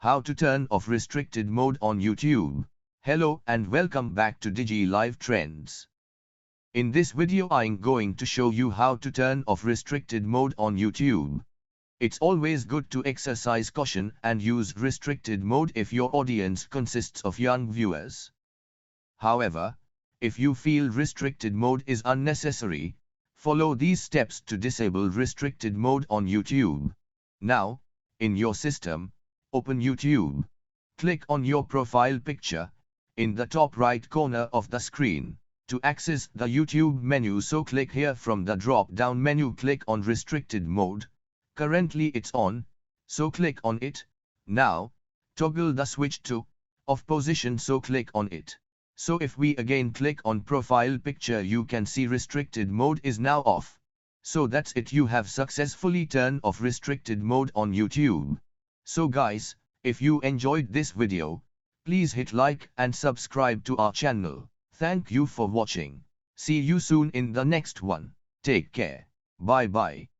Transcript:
How to turn off restricted mode on YouTube. Hello and welcome back to Digi Live Trends. In this video I'm going to show you how to turn off restricted mode on YouTube. It's always good to exercise caution and use restricted mode if your audience consists of young viewers. However, if you feel restricted mode is unnecessary, follow these steps to disable restricted mode on YouTube. Now, in your system, open YouTube. Click on your profile picture, in the top right corner of the screen. To access the YouTube menu, so click here from the drop-down menu, click on restricted mode. Currently it's on, so click on it. Now, toggle the switch to off position, so click on it. So if we again click on profile picture, you can see restricted mode is now off. So that's it, you have successfully turned off restricted mode on YouTube. So guys, if you enjoyed this video, please hit like and subscribe to our channel. Thank you for watching. See you soon in the next one. Take care. Bye bye.